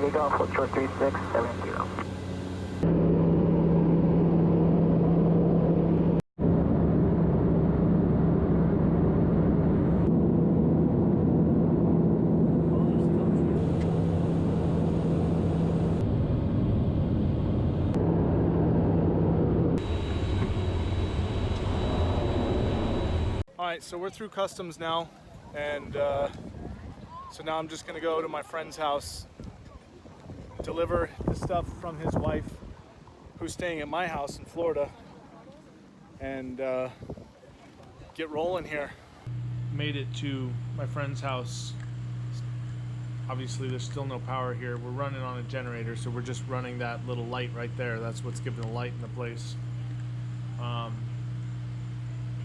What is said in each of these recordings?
takeoff for 3670. Alright, so we're through customs now, and so now I'm just gonna go to my friend's house, deliver the stuff from his wife, who's staying at my house in Florida, and get rolling here. Made it to my friend's house. Obviously there's still no power here. We're running on a generator, so we're just running that little light right there. That's what's giving the light in the place.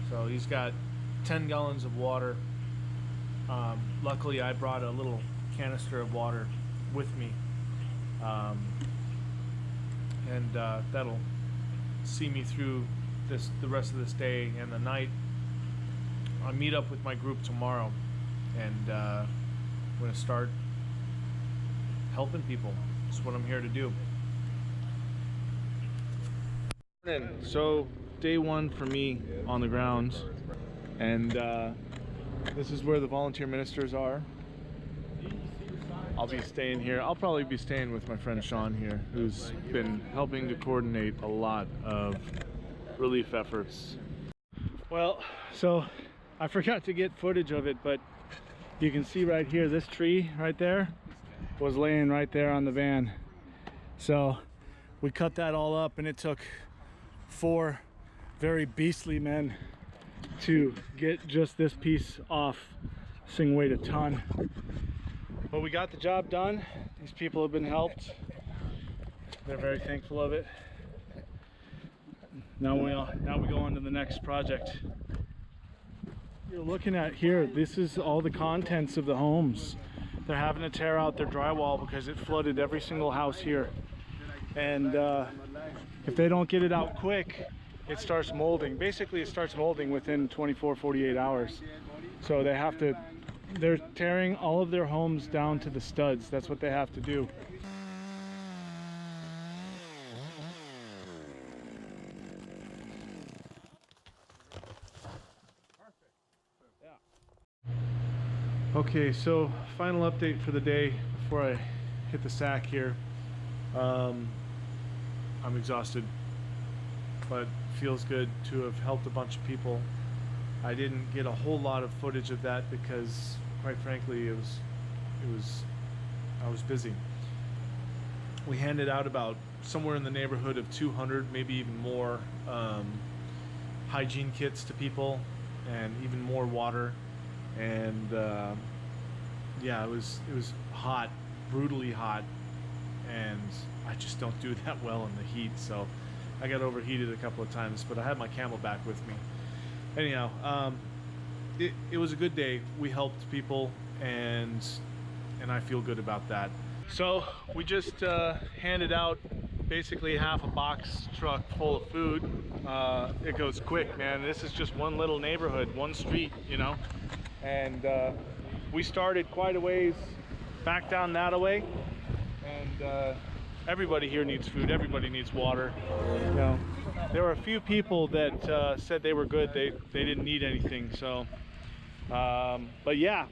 So he's got 10 gallons of water. Luckily I brought a little canister of water with me, and that'll see me through the rest of this day and the night. I'll meet up with my group tomorrow, and I'm gonna start helping people. That's what I'm here to do. So day one for me on the ground. And this is where the volunteer ministers are. I'll be staying here. I'll probably be staying with my friend Sean here, who's been helping to coordinate a lot of relief efforts. Well, so I forgot to get footage of it, but you can see right here, this tree right there was laying right there on the van. So we cut that all up, and it took 4 very beastly men to get just this piece off. This thing weighed a ton, but we got the job done. These people have been helped. They're very thankful of it. Now we go on to the next project. You're looking at here, this is all the contents of the homes. They're having to tear out their drywall because it flooded every single house here, and if they don't get it out quick, it starts molding. Basically it starts molding within 24-48 hours. So they're tearing all of their homes down to the studs. That's what they have to do. Okay, so final update for the day before I hit the sack here. I'm exhausted, but feels good to have helped a bunch of people. I didn't get a whole lot of footage of that because, quite frankly, I was busy. We handed out about somewhere in the neighborhood of 200, maybe even more, hygiene kits to people, and even more water. And yeah, it was hot, brutally hot, and I just don't do that well in the heat, so I got overheated a couple of times, but I had my Camelback with me. Anyhow, it was a good day. We helped people, and I feel good about that. So we just handed out basically half a box truck full of food. It goes quick, man. This is just one little neighborhood, one street, you know, and we started quite a ways back down that way, and everybody here needs food. Everybody needs water. You know, there were a few people that said they were good. They didn't need anything. So, but yeah.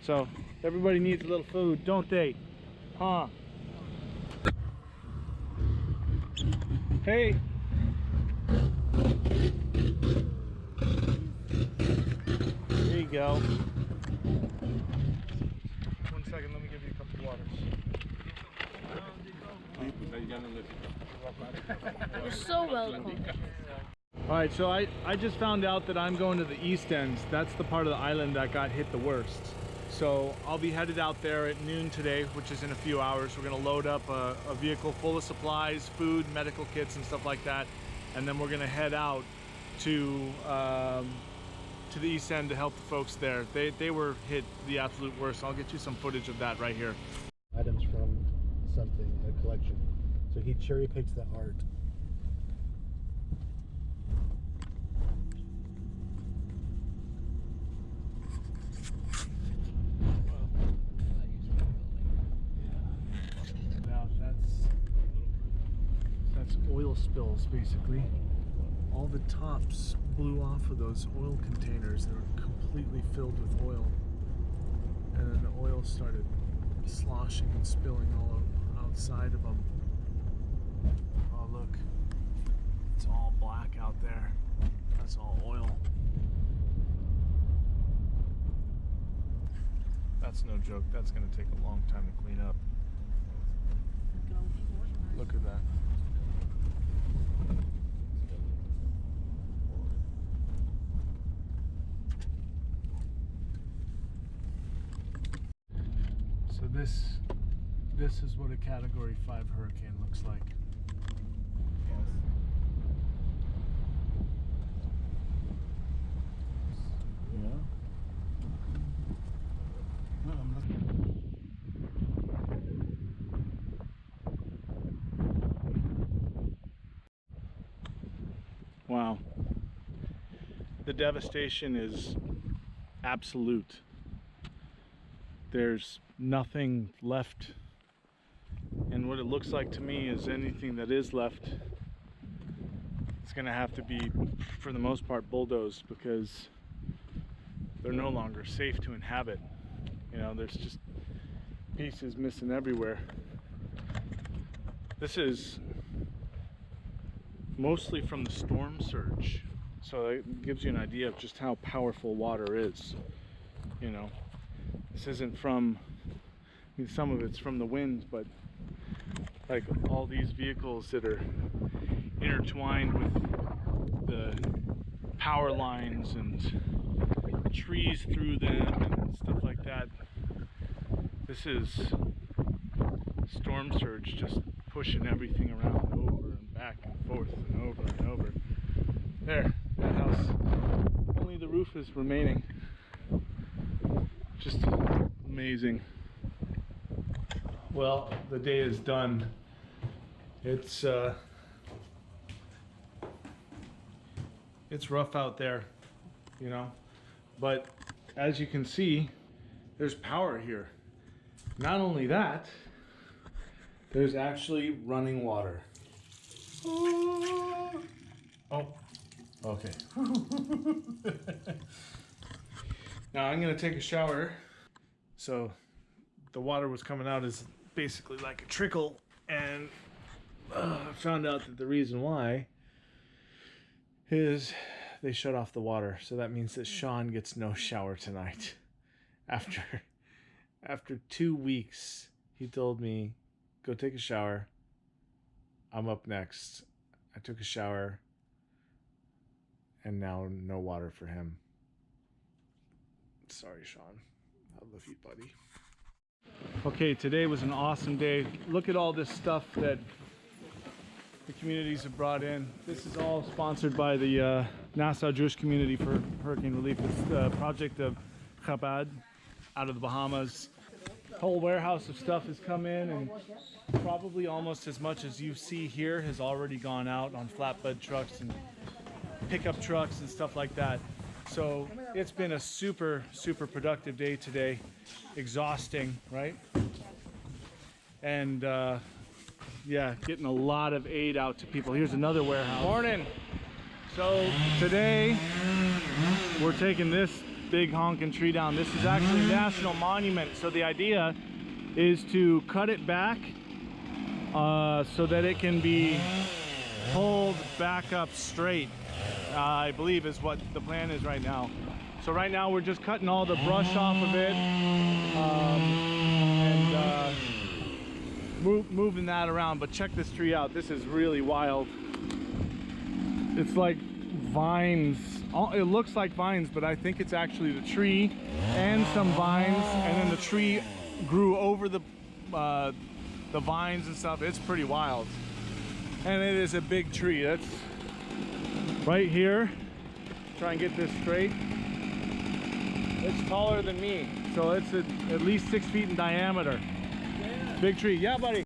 So everybody needs a little food, don't they? Huh? Hey. There you go. 1 second. Let me give you a couple of waters. You're so welcome. Alright, so I just found out that I'm going to the east end. That's the part of the island that got hit the worst. So I'll be headed out there at noon today, which is in a few hours. We're going to load up a vehicle full of supplies, food, medical kits, and stuff like that. And then we're going to head out to the east end to help the folks there. They were hit the absolute worst. I'll get you some footage of that right here. Items from something, a collection. So he cherry picks the art. oil spills, basically. All the tops blew off of those oil containers. They were completely filled with oil. And then the oil started sloshing and spilling all outside of them. Oh, look. It's all black out there. That's all oil. That's no joke. That's going to take a long time to clean up. Look at that. So this is what a Category 5 hurricane looks like. Wow. The devastation is absolute. There's nothing left. And what it looks like to me is anything that is left, it's going to have to be, for the most part, bulldozed because they're no longer safe to inhabit. You know, there's just pieces missing everywhere. This is mostly from the storm surge, so it gives you an idea of just how powerful water is. You know, this isn't from, I mean, some of it's from the wind, but like all these vehicles that are intertwined with the power lines and trees through them and stuff like that. This is storm surge just pushing everything around over and back and forth and over and over. There, that house. Only the roof is remaining. Just amazing. Well, the day is done. It's rough out there, you know, but as you can see, there's power here. Not only that, there's actually running water. Oh, okay. Now I'm gonna take a shower. So the water was coming out as basically like a trickle, and I found out that the reason why is they shut off the water. So that means that Sean gets no shower tonight. After 2 weeks, he told me, go take a shower. I'm up next. I took a shower, and now no water for him. Sorry, Sean. I love you, buddy. Okay, today was an awesome day. Look at all this stuff that the communities have brought in. This is all sponsored by the Nassau Jewish Community for Hurricane Relief. It's the project of Chabad out of the Bahamas. A whole warehouse of stuff has come in, and probably almost as much as you see here has already gone out on flatbed trucks and pickup trucks and stuff like that. So it's been a super, super productive day today. Exhausting, right? And yeah, getting a lot of aid out to people. Here's another warehouse. Morning. So today we're taking this big honking tree down. This is actually a national monument. So the idea is to cut it back so that it can be pulled back up straight. I believe is what the plan is right now. So right now we're just cutting all the brush off of it and moving that around. But check this tree out. This is really wild. It's like vines. It looks like vines, but I think it's actually the tree and some vines, and then the tree grew over the vines and stuff. It's pretty wild. And it is a big tree. That's right here. Try and get this straight. It's taller than me, so it's at least 6 feet in diameter. Yeah. Big tree. Yeah, buddy.